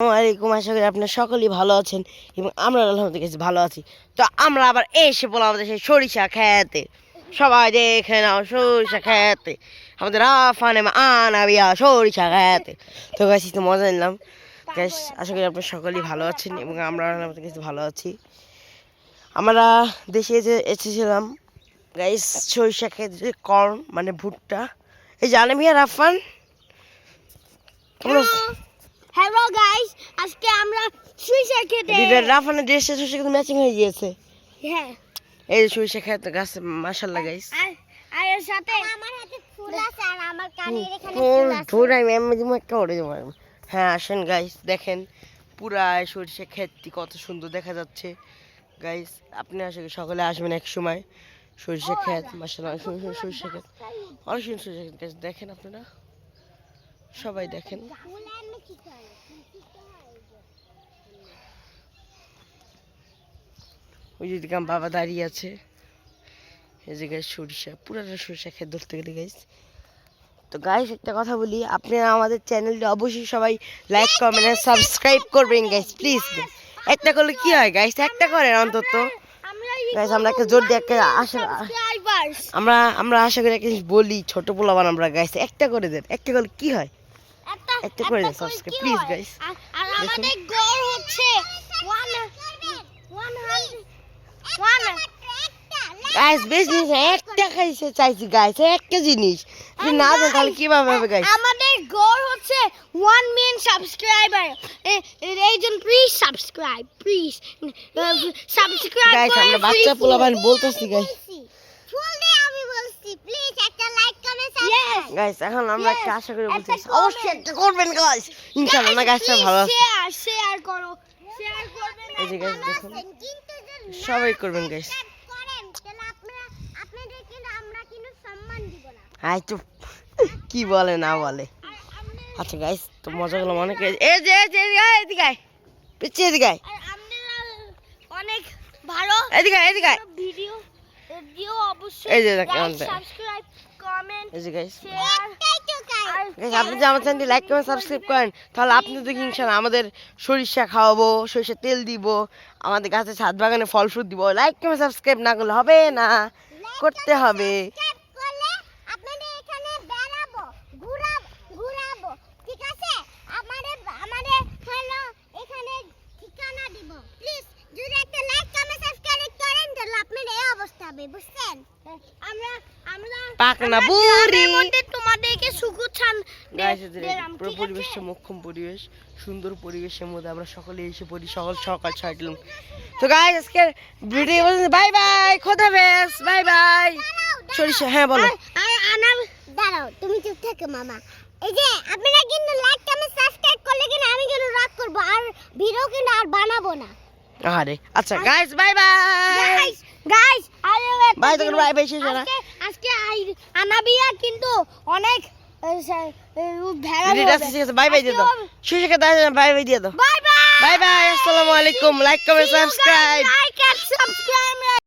আসসালামাইকুম, আশা করি আপনারা সকলেই ভালো আছেন এবং আমরা আলহামদুলিল্লাহ ভালো আছি। তো আমরা আবার এসে বললাম আমাদের সেই সরিষা খেতে। সবাই দেখে নাও সরিষা খেতে, আমাদের আফানে আনাবিয়া সরিষা খেতে। তো গাছ তো মজা নিলাম গ্যাস। আশা করি আপনারা সকলেই ভালো আছেন এবং আমরা আলহামদুলিল্লাহ ভালো আছি। আমরা দেশে এসেছিলাম গাইস সরিষা খেতে, কর্ন মানে ভুট্টা। এই জানে মিয়া রাফান হ্যালো গাইস, আজকে আমরা সরিষা খেতে রাফানের ড্রেসটা সরিষা খেতে ম্যাচিং হয়ে গিয়েছে। হ্যাঁ, এই যে সরিষা খেতে গাছে মাশাআল্লাহ গাইস। আর এর সাথে আমার হাতে ফুল আছে আর আমার কানের এখানে ফুল আছে। ফুল আমি এমনি দিমু একটা ওরে দিমু। হ্যাঁ আসেন গাইস, দেখেন পুরা সরিষা খেতটি কত সুন্দর দেখা যাচ্ছে গাইস। আপনি আসলে সকলে আসবেন এক সময় সরিষা খেত। মাশাআল্লাহ সরিষা খেত, অনেক সুন্দর সরিষা খেত গাইস। দেখেন আপনারা সবাই দেখেন। ওই যে দিকে বাবা দাঁড়িয়ে আছে। এই যে গাইস সরিষা, পুরাটা সরিষা খেত ধরতে গেলে গাইস। তো গাইস একটা কথা বলি, আপনারা আমাদের চ্যানেলটি অবশ্যই সবাই লাইক কমেন্ট সাবস্ক্রাইব করবেন গাইস, প্লিজ। একটা করলে কি হয় গাইস, একটা করেন অন্তত গাইস। আমরা একটা জোর দিয়ে একটা আশা, আমরা আশা করি একটা বলি, ছোট পোলাবান আমরা গাইস, একটা করে দেন। একটা করলে কি হয়, একটা করে দেন সাবস্ক্রাইব প্লিজ গাইস। আর আমাদের গড় হচ্ছে 100 গাইস বেশি জিনিস একটা খাইছে চাইছি গাইস, একটা জিনিস যদি না দেন তাহলে কিভাবে হবে গাইস। আমাদের গড় হচ্ছে 1 মিলিয়ন সাবস্ক্রাইবার। এইজন please subscribe, please subscribe guys. আমরা বাচ্চা পোলাবান বলতেছি গাইস, ফুল দে আমি বলছি, প্লিজ একটা লাইক কমেন্ট সাবস্ক্রাইব গাইস। এখন আমরা একটা আশা করে বলতেছি অবশ্যই একটা করবেন গাইস, ইনশাআল্লাহ। না গাইস ভালো আছে, শেয়ার করো, শেয়ার করবেন। এই যে গাইস দেখুন সবাই করবেন গাইস। আই তো কি বলে না বলে। আচ্ছা গাইস, তো মজা করলাম অনেক। এই যে এদিকে আয়, পিছিয়ে এদিকে আয়, অনেক ভালো এদিকে এদিকে ভিডিও অবশ্যই এই যে দেখেন, সাবস্ক্রাইব কমেন্ট এই যে গাইস। শেয়ার। গাইস আপনি যদি আমার চ্যানেলটি লাইক কমেন্ট সাবস্ক্রাইব করেন তাহলে আপনি দেখি ইনশাআল্লাহ আমাদের সরিষা খাওয়াবো, সরিষার তেল দিব, আমাদের গাছে ছাদ বাগানে ফল ফ্রুট দিব। লাইক কমেন্ট সাবস্ক্রাইব না করলে হবে না, করতে হবে। পাকনা বুড়ি তোমাদেরকে সুকুছান পুরো পরিবেশটা মোক্ষম পরিবেশ, সুন্দর পরিবেশের মধ্যে আমরা সকলে এসে পড়ি সকাল 6:30। তো গাইস আজকের ভিডিও বাই বাই, খোদা হাফেজ, বাই বাই। সরিষা হ্যাঁ বলো। আর আনা দাঁড়াও, তুমি চুপ থাকো মামা। এই যে আপনারা কিন্তু লাইক কমেন্ট সাবস্ক্রাইব করলে কিন্তু আমি কিন্তু রাগ করব আর ভিডিও কিন্তু আর বানাবো না। আরে আচ্ছা গাইস বাই বাই। গাইস আরে বাই তো বাই বাই শেষ না। আজকে আনাবিয়া কিন্তু অনেক বাই বাই দিয়ে দাও, সরিষাকে বাই বাই দিয়ে দাও। বাই বাই, বাই বাই, আসসালামু আলাইকুম। Like comment subscribe. Like and subscribe.